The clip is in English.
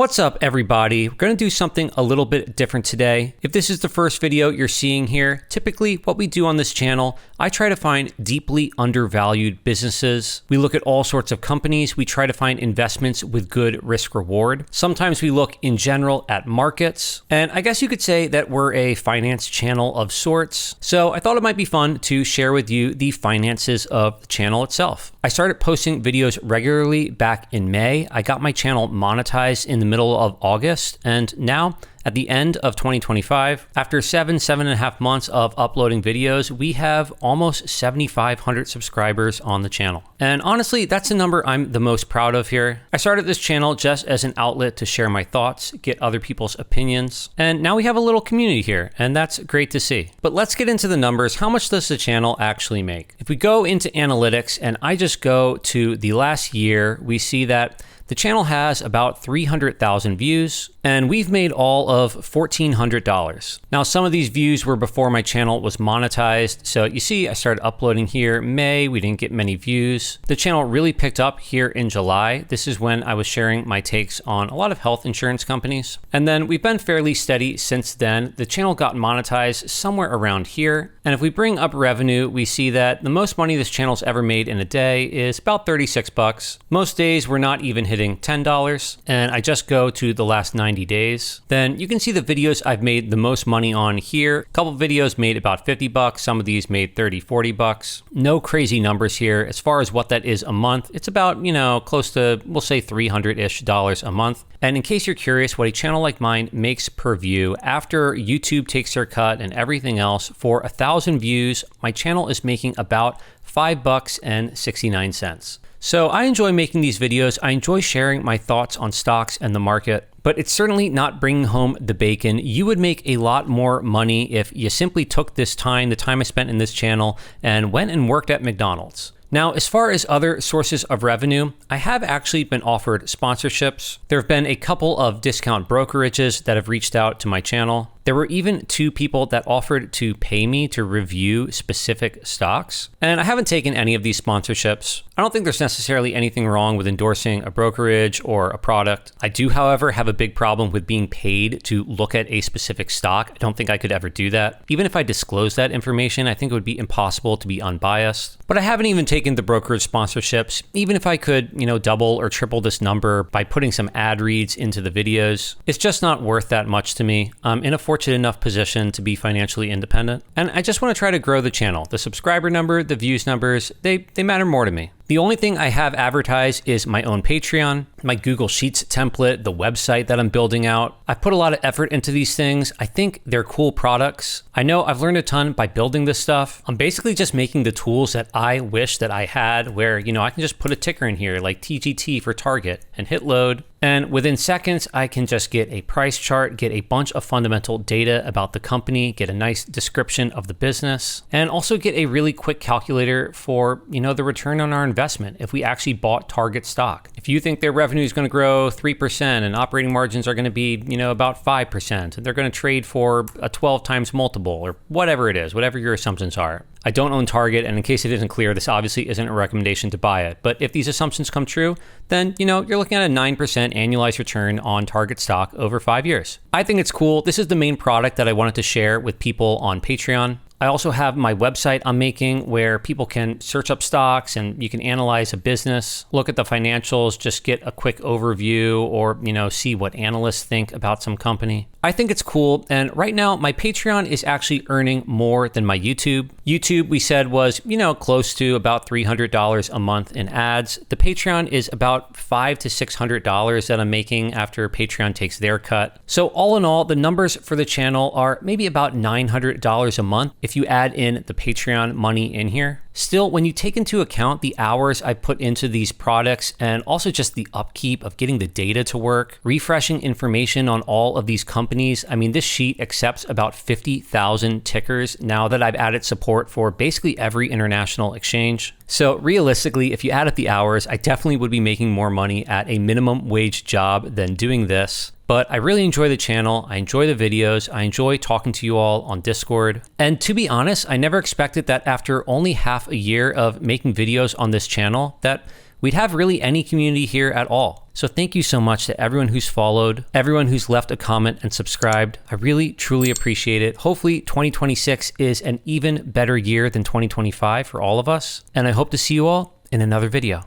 What's up, everybody? We're going to do something a little bit different today. If this is the first video you're seeing here, typically what we do on this channel, I try to find deeply undervalued businesses. We look at all sorts of companies. We try to find investments with good risk reward. Sometimes we look in general at markets. And I guess you could say that we're a finance channel of sorts. So I thought it might be fun to share with you the finances of the channel itself. I started posting videos regularly back in May. I got my channel monetized in the middle of August, and now at the end of 2025, after 7.5 months of uploading videos, we have almost 7,500 subscribers on the channel. And honestly, that's a number I'm the most proud of here. I started this channel just as an outlet to share my thoughts, get other people's opinions, and now we have a little community here, and that's great to see. But let's get into the numbers. How much does the channel actually make? If we go into analytics and I just go to the last year, we see that the channel has about 300,000 views, and we've made all of $1,400. Now, some of these views were before my channel was monetized. So you see, I started uploading here May. We didn't get many views. The channel really picked up here in July. This is when I was sharing my takes on a lot of health insurance companies. And then we've been fairly steady since then. The channel got monetized somewhere around here. And if we bring up revenue, we see that the most money this channel's ever made in a day is about 36 bucks. Most days we're not even hitting $10. And I just go to the last 90 days. Then you can see the videos I've made the most money on here. A couple videos made about 50 bucks. Some of these made 30, 40 bucks. No crazy numbers here. As far as what that is a month, it's about, close to, we'll say $300-ish a month. And in case you're curious what a channel like mine makes per view, after YouTube takes their cut and everything else, for 1,000 views, my channel is making about $5.69. So I enjoy making these videos. I enjoy sharing my thoughts on stocks and the market, but it's certainly not bringing home the bacon. You would make a lot more money if you simply took this time, the time I spent in this channel, and went and worked at McDonald's. Now, as far as other sources of revenue, I have actually been offered sponsorships. There have been a couple of discount brokerages that have reached out to my channel. There were even 2 people that offered to pay me to review specific stocks. And I haven't taken any of these sponsorships. I don't think there's necessarily anything wrong with endorsing a brokerage or a product. I do, however, have a big problem with being paid to look at a specific stock. I don't think I could ever do that. Even if I disclose that information, I think it would be impossible to be unbiased. But I haven't even taken the brokerage sponsorships. Even if I could, double or triple this number by putting some ad reads into the videos, it's just not worth that much to me. I'm in a fortunate enough position to be financially independent. And I just want to try to grow the channel. The subscriber number, the views numbers, they matter more to me. The only thing I have advertised is my own Patreon, my Google Sheets template, the website that I'm building out. I've put a lot of effort into these things. I think they're cool products. I know I've learned a ton by building this stuff. I'm basically just making the tools that I wish that I had where, I can just put a ticker in here like TGT for Target and hit load. And within seconds, I can just get a price chart, get a bunch of fundamental data about the company, get a nice description of the business, and also get a really quick calculator for, the return on our investment if we actually bought Target stock. If you think their revenue is going to grow 3% and operating margins are going to be, about 5%, and they're going to trade for a 12 times multiple or whatever it is, whatever your assumptions are. I don't own Target, and in case it isn't clear, this obviously isn't a recommendation to buy it. But if these assumptions come true, then, you're looking at a 9% annualized return on Target stock over 5 years. I think it's cool. This is the main product that I wanted to share with people on Patreon. I also have my website I'm making where people can search up stocks and you can analyze a business, look at the financials, just get a quick overview or, see what analysts think about some company. I think it's cool. And right now my Patreon is actually earning more than my YouTube. YouTube, we said, was, close to about $300 a month in ads. The Patreon is about $500 to $600 that I'm making after Patreon takes their cut. So all in all, the numbers for the channel are maybe about $900 a month if you add in the Patreon money in here. Still, when you take into account the hours I put into these products and also just the upkeep of getting the data to work, refreshing information on all of these companies, this sheet accepts about 50,000 tickers now that I've added support for basically every international exchange. So realistically, if you add up the hours, I definitely would be making more money at a minimum wage job than doing this. But I really enjoy the channel. I enjoy the videos. I enjoy talking to you all on Discord. And to be honest, I never expected that after only half a year of making videos on this channel that we'd have really any community here at all. So thank you so much to everyone who's followed, everyone who's left a comment and subscribed. I really, truly appreciate it. Hopefully 2026 is an even better year than 2025 for all of us. And I hope to see you all in another video.